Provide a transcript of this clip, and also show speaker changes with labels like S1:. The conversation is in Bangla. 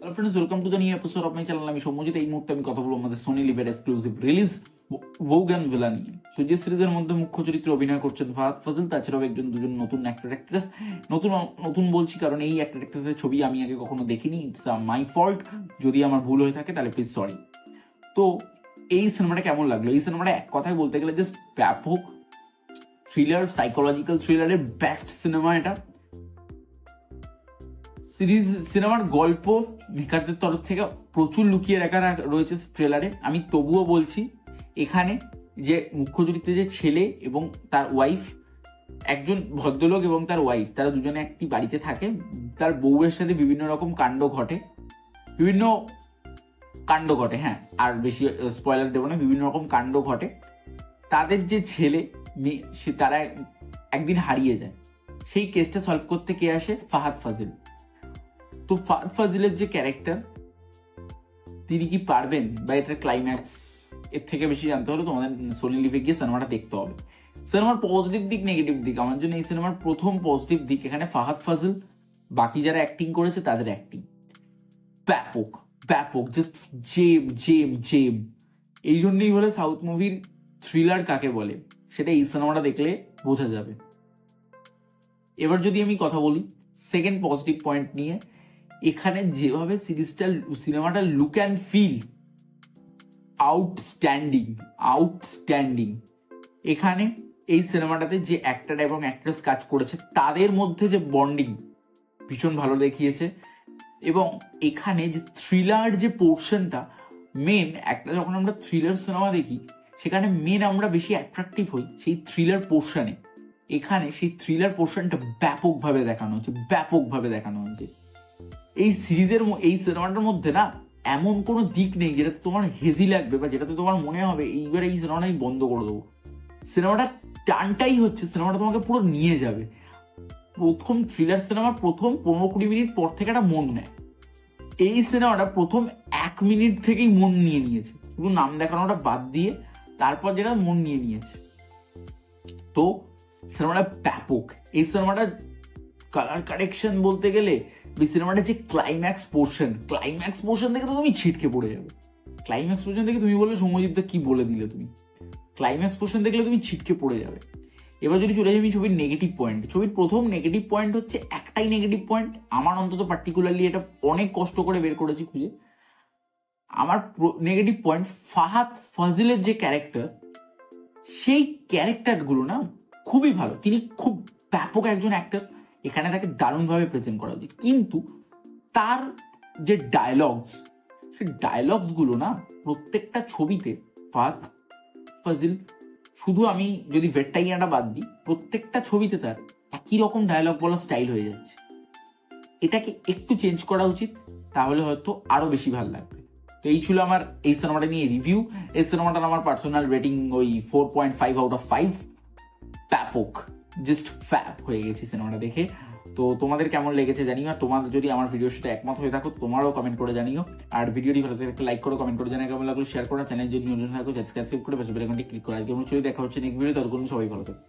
S1: Hello friends, welcome to the new episode of my channel. আমি সৌম্যজিৎ। এই মুহূর্তে আমি কথা বলবো আমাদের সোনি লিভের এক্সক্লুসিভ রিলিজ ভোগ অ্যান্ড ভিলা নিয়ে। তো যে সিরিজের মধ্যে মুখ্য চরিত্রে অভিনয় করছেন ফাহাদ ফাজিল, তাছাড়াও দুজন নতুন অ্যাক্টর অ্যাক্ট্রেস। নতুন বলছি কারণ এই অ্যাক্টর অ্যাক্ট্রেসের ছবি আমি আগে কখনো দেখিনি। ইটস মাই ফল্ট, যদি আমার ভুল হয়ে থাকে তাহলে প্লিজ সরি। তো এই সিনেমাটা কেমন লাগলো? এই সিনেমাটা এক কথায় বলতে গেলে জাস্ট ব্যাপক থ্রিলার, সাইকোলজিক্যাল থ্রিলারের বেস্ট সিনেমা এটা। সিনেমার গল্প মেকারদের তরফ থেকে প্রচুর লুকিয়ে রাখা রয়েছে ট্রেলারে। আমি তবুও বলছি, এখানে যে মুখ্য চরিত্রে যে ছেলে এবং তার ওয়াইফ, একজন ভদ্রলোক এবং তার ওয়াইফ, তারা দুজনে একটি বাড়িতে থাকে। তার বউয়ের সাথে বিভিন্ন রকম কাণ্ড ঘটে, হ্যাঁ, আর বেশি স্পয়লার দেবো না। বিভিন্ন রকম কাণ্ড ঘটে। তাদের যে ছেলে মেয়ে, তারা একদিন হারিয়ে যায়। সেই কেসটা সলভ করতে কে আসে? ফাহাদ ফাজিল। তো ফাহাদ ফাজিলের যে ক্যারেক্টার, তিনি কি পারবেন বা এটার ক্লাইম্যাক্স, এর থেকে বেশি জানতে হলে তোমাদের সোনি লিভে গিয়ে সিনেমাটা দেখতে হবে। সিনেমার পজিটিভ দিক, নেগেটিভ দিক, আমার জন্য এই সিনেমার প্রথম পজিটিভ দিক এখানে ফাহাদ ফাজিল, বাকি যারা অ্যাক্টিং করেছে তাদের অ্যাক্টিং ব্যাপক, জাস্ট জেম। এই জন্যই বলে সাউথ মুভির থ্রিলার কাকে বলে সেটা এই সিনেমাটা দেখলে বোঝা যাবে। এবার যদি আমি কথা বলি সেকেন্ড পজিটিভ পয়েন্ট নিয়ে, এখানে যেভাবে সিনেমাটা লুক অ্যান্ড ফিল আউটস্ট্যান্ডিং। এখানে এই সিনেমাটাতে যে অ্যাক্টর এবং অ্যাক্ট্রেস কাজ করেছে তাদের মধ্যে যে বন্ডিং ভীষণ ভালো দেখিয়েছে। এবং এখানে যে থ্রিলার যে পোর্শনটা মেন, যখন আমরা থ্রিলার সিনেমা দেখি সেখানে মেন আমরা বেশি অ্যাট্রাকটিভ হই সেই থ্রিলার পোর্শনে। এখানে সেই থ্রিলার পোর্শনটা ব্যাপকভাবে দেখানো হয়েছে। এই সিনেমাটার মধ্যে না এমন কোনো দিক নেই যেটাতে তোমার হেজি লাগবে বা যেটাতে তোমার মনে হবে এইবার এই সিনেমাটা আমি বন্ধ করে দেবো। সিনেমাটা টানটাই হচ্ছে, সিনেমাটা তোমাকে পুরো নিয়ে যাবে। প্রথম থ্রিলার সিনেমার প্রথম 15-20 মিনিট পর থেকে একটা মন নেয়। এই সিনেমাটা প্রথম 1 মিনিট থেকেই মন নিয়ে নিয়েছে, শুধু নাম দেখানোটা বাদ দিয়ে তারপর যেটা মন নিয়ে নিয়েছে। তো সিনেমাটা ব্যাপক। এই সিনেমাটা কালার কারেকশন বলতে গেলে, এই সিনেমাটার যে ক্লাইম্যাক্স পোর্শন দেখে তো তুমি ছিটকে পড়ে যাবে। ক্লাইম্যাক্স পোর্শন দেখে তুমি বললে সৌম্যজিৎ কি বলে দিলে তুমি, ক্লাইম্যাক্স পোর্শন দেখলে তুমি ছিটকে পড়ে যাবে। এবার যদি চলে যাই ছবির নেগেটিভ পয়েন্ট, ছবির প্রথম নেগেটিভ পয়েন্ট হচ্ছে একটাই নেগেটিভ পয়েন্ট, আমার অন্তত পার্টিকুলারলি এটা অনেক কষ্ট করে বের করেছি খুঁজে। আমার নেগেটিভ পয়েন্ট, ফাহাদ ফাজিলের যে ক্যারেক্টার, সেই ক্যারেক্টারগুলো না খুবই ভালো। তিনি খুব ব্যাপক একজন অ্যাক্টর, এখানে তাকে দারুণভাবে প্রেজেন্ট করা উচিত। কিন্তু তার যে সেই ডায়লগসগুলো না প্রত্যেকটা ছবিতে ফাহাদ ফাজিল, শুধু আমি যদি ভেট্টাইয়াটা বাদ দিই, প্রত্যেকটা ছবিতে তার একই রকম ডায়লগ বলার স্টাইল হয়ে যাচ্ছে। এটাকে একটু চেঞ্জ করা উচিত, তাহলে হয়তো আরো বেশি ভালো লাগবে। তো এই ছিল আমার এই সিনেমাটা নিয়ে রিভিউ। এই সিনেমাটার আমার পার্সোনাল রেটিং ওই 4.5 আউট অফ 5। ব্যাপক, জাস্ট ফ্যাপ হয়ে গেছি সিনেমাটা দেখে। তো তোমাদের কেমন লেগেছে জানিও, আর তোমাদের যদি আমার ভিডিওর সাথে একমত হয়ে থাকো তোমারও কমেন্ট করে জানিও। আর ভিডিওটি ভালো থাকলে একটা লাইক করো, কমেন্ট করে জানিও কেমন লাগলো, শেয়ার করো, চ্যানেল যদি নতুন থাকো সাবস্ক্রাইব করে পাশে বেল আইকনটি ক্লিক করো। আজকে আমরা চলে দেখা হচ্ছে নেক্সট ভিডিও, ততক্ষণ সবাই ভালো থাকো।